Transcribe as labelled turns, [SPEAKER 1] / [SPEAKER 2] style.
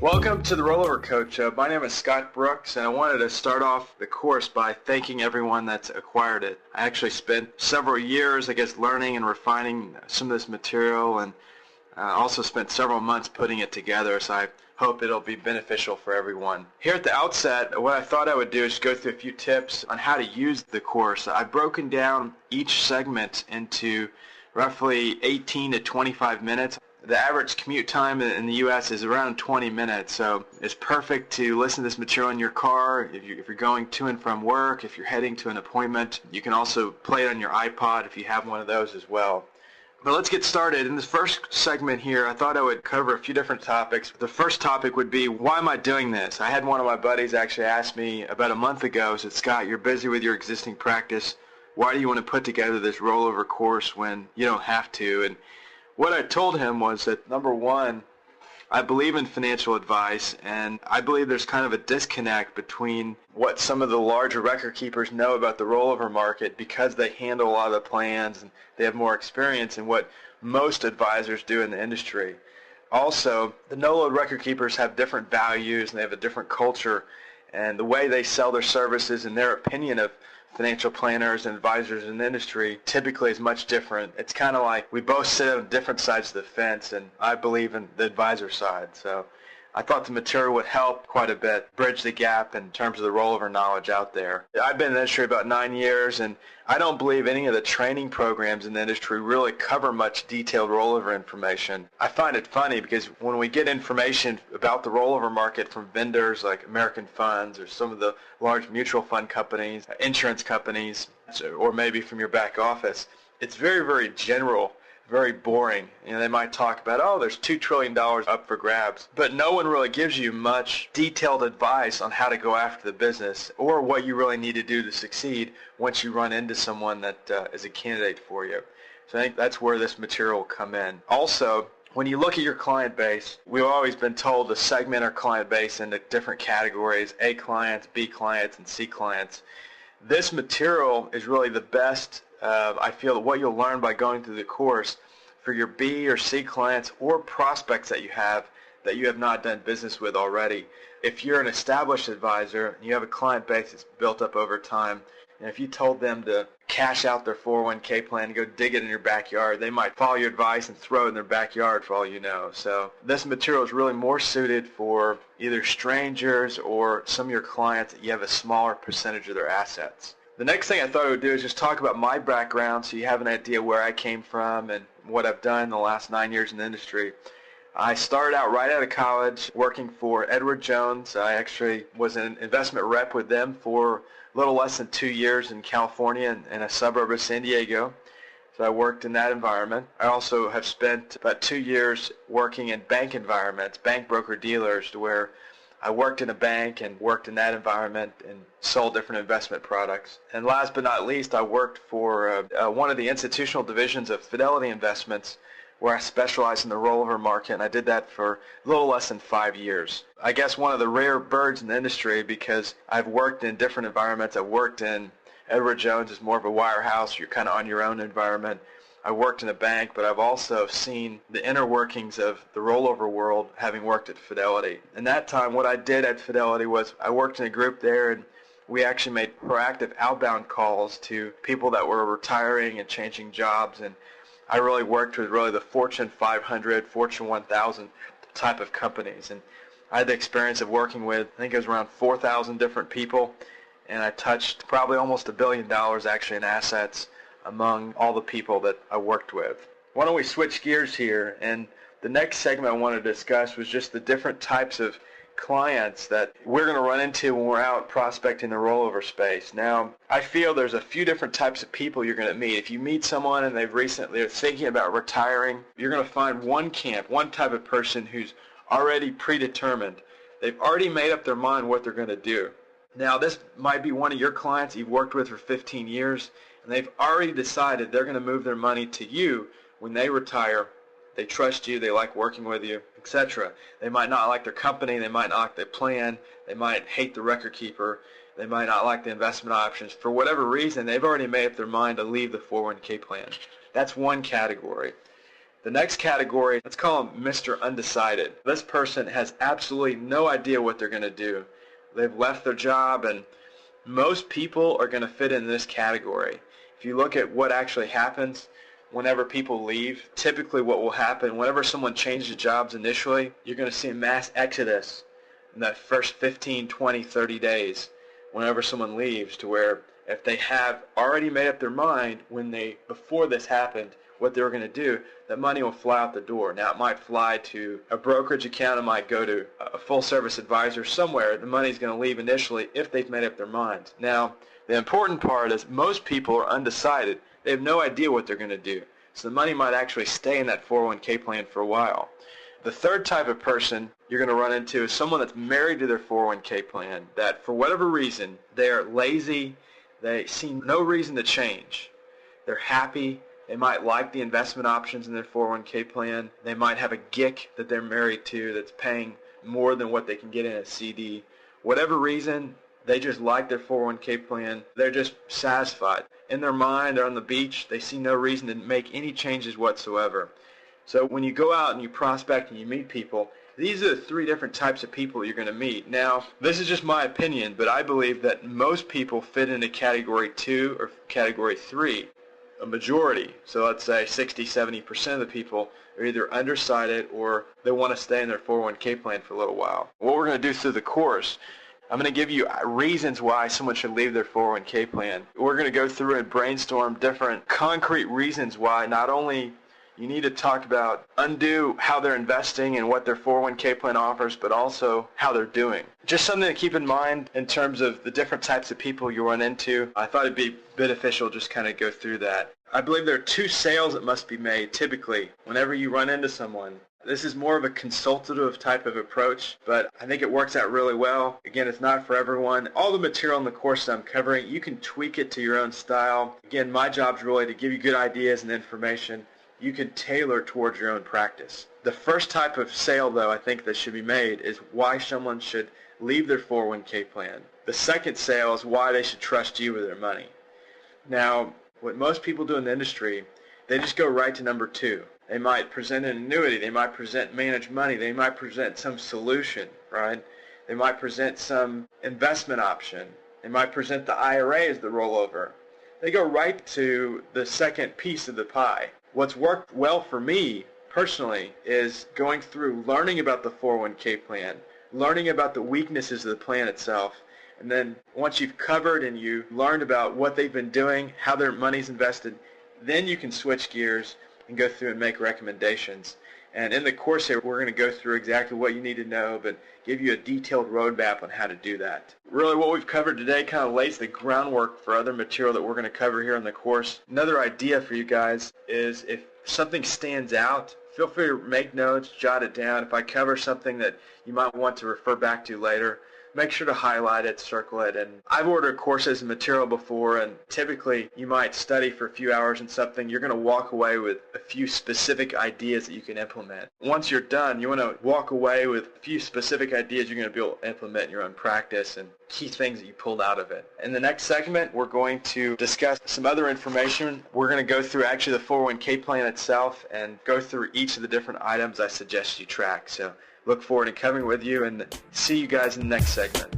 [SPEAKER 1] Welcome to the Rollover Coach. My name is Scott Brooks, and I wanted to start off the course by thanking everyone that's acquired it. I actually spent several years, learning and refining some of this material, and also spent several months putting it together, so I hope it'll be beneficial for everyone. Here at the outset, what I thought I would do is go through a few tips on how to use the course. I've broken down each segment into roughly 18 to 25 minutes. The average commute time in the U.S. is around 20 minutes, so it's perfect to listen to this material in your car. If you're going to and from work, if you're heading to an appointment, you can also play it on your iPod if you have one of those as well. But let's get started. In this first segment here, I thought I would cover a few different topics. The first topic would be, why am I doing this? I had one of my buddies actually ask me about a month ago, said, Scott, you're busy with your existing practice. Why do you want to put together this rollover course when you don't have to? And what I told him was that, number one, I believe in financial advice, and I believe there's kind of a disconnect between what some of the larger record keepers know about the rollover market because they handle a lot of the plans and they have more experience, and what most advisors do in the industry. Also, the no-load record keepers have different values and they have a different culture, and the way they sell their services and their opinion of financial planners and advisors in the industry typically is much different. It's kind of like we both sit on different sides of the fence, and I believe in the advisor side. So I thought the material would help quite a bit bridge the gap in terms of the rollover knowledge out there. I've been in the industry about 9 years, and I don't believe any of the training programs in the industry really cover much detailed rollover information. I find it funny because when we get information about the rollover market from vendors like American Funds or some of the large mutual fund companies, insurance companies, or maybe from your back office, it's very, very general, very boring. They might talk about, oh, there's $2 trillion up for grabs, but no one really gives you much detailed advice on how to go after the business or what you really need to do to succeed once you run into someone that is a candidate for you. So I think that's where this material will come in. Also, when you look at your client base, we've always been told to segment our client base into different categories, A clients, B clients, and C clients. This material is really the best, I feel, what you'll learn by going through the course for your B or C clients or prospects that you have not done business with already. If you're an established advisor and you have a client base that's built up over time, and if you told them to cash out their 401K plan and go dig it in your backyard, they might follow your advice and throw it in their backyard for all you know. So this material is really more suited for either strangers or some of your clients that you have a smaller percentage of their assets. The next thing I thought I would do is just talk about my background so you have an idea where I came from and what I've done in the last 9 years in the industry. I started out right out of college working for Edward Jones. I actually was an investment rep with them for a little less than 2 years in California in a suburb of San Diego. So I worked in that environment. I also have spent about 2 years working in bank environments, bank broker-dealers, to where I worked in a bank and worked in that environment and sold different investment products. And last but not least, I worked for one of the institutional divisions of Fidelity Investments, where I specialized in the rollover market, and I did that for a little less than 5 years. I guess one of the rare birds in the industry because I've worked in different environments. I've worked in Edward Jones is more of a wirehouse. You're kind of on your own environment. I worked in a bank, but I've also seen the inner workings of the rollover world having worked at Fidelity. And that time, what I did at Fidelity was I worked in a group there, and we actually made proactive outbound calls to people that were retiring and changing jobs, and I really worked with the Fortune 500, Fortune 1000 type of companies. And I had the experience of working with, I think it was around 4,000 different people, and I touched probably almost $1 billion actually in assets among all the people that I worked with. Why don't we switch gears here? And the next segment I wanted to discuss was just the different types of clients that we're going to run into when we're out prospecting the rollover space. Now, I feel there's a few different types of people you're going to meet. If you meet someone and they're thinking about retiring, you're going to find one camp, one type of person who's already predetermined. They've already made up their mind what they're going to do. Now, this might be one of your clients you've worked with for 15 years, and they've already decided they're going to move their money to you when they retire. They trust you, they like working with you, etc. They might not like their company, they might not like their plan, they might hate the record keeper, they might not like the investment options. For whatever reason, they've already made up their mind to leave the 401K plan. That's one category. The next category, let's call him Mr. Undecided. This person has absolutely no idea what they're going to do. They've left their job, and most people are going to fit in this category. If you look at what actually happens whenever people leave, typically what will happen, whenever someone changes jobs initially, you're going to see a mass exodus in that first 15, 20, 30 days whenever someone leaves, to where if they have already made up their mind before this happened, what they were going to do, that money will fly out the door. Now, it might fly to a brokerage account, it might go to a full-service advisor somewhere. The money's going to leave initially if they've made up their minds. Now, the important part is most people are undecided. They have no idea what they're going to do. So the money might actually stay in that 401k plan for a while. The third type of person you're going to run into is someone that's married to their 401k plan, that for whatever reason, they're lazy, they see no reason to change. They're happy. They might like the investment options in their 401k plan. They might have a GIC that they're married to that's paying more than what they can get in a CD. Whatever reason, they just like their 401k plan. They're just satisfied. In their mind, they're on the beach. They see no reason to make any changes whatsoever. So when you go out and you prospect and you meet people, these are the three different types of people you're going to meet. Now, this is just my opinion, but I believe that most people fit into Category 2 or Category 3. A majority, so let's say 60-70% of the people are either undecided or they want to stay in their 401k plan for a little while. What we're going to do through the course, I'm going to give you reasons why someone should leave their 401k plan. We're going to go through and brainstorm different concrete reasons why not only you need to talk about undo how they're investing and what their 401k plan offers, but also how they're doing. Just something to keep in mind in terms of the different types of people you run into. I thought it'd be beneficial just kind of go through that. I believe there are two sales that must be made typically whenever you run into someone. This is more of a consultative type of approach, but I think it works out really well. Again, it's not for everyone. All the material in the course that I'm covering, you can tweak it to your own style. Again, my job is really to give you good ideas and information you can tailor towards your own practice. The first type of sale, though, I think that should be made is why someone should leave their 401k plan. The second sale is why they should trust you with their money. Now, what most people do in the industry, they just go right to number two. They might present an annuity. They might present managed money. They might present some solution, right? They might present some investment option. They might present the IRA as the rollover. They go right to the second piece of the pie. What's worked well for me personally is going through learning about the 401k plan, learning about the weaknesses of the plan itself, and then once you've covered and you learned about what they've been doing, how their money's invested, then you can switch gears and go through and make recommendations. And in the course here, we're going to go through exactly what you need to know, but give you a detailed roadmap on how to do that. Really, what we've covered today kind of lays the groundwork for other material that we're going to cover here in the course. Another idea for you guys is if something stands out, feel free to make notes, jot it down. If I cover something that you might want to refer back to later, make sure to highlight it, circle it. And I've ordered courses and material before, and typically you might study for a few hours in something. You're going to walk away with a few specific ideas that you can implement. Once you're done, you want to walk away with a few specific ideas you're going to be able to implement in your own practice and key things that you pulled out of it. In the next segment, we're going to discuss some other information. We're going to go through actually the 401k plan itself and go through each of the different items I suggest you track. So look forward to coming with you and see you guys in the next segment.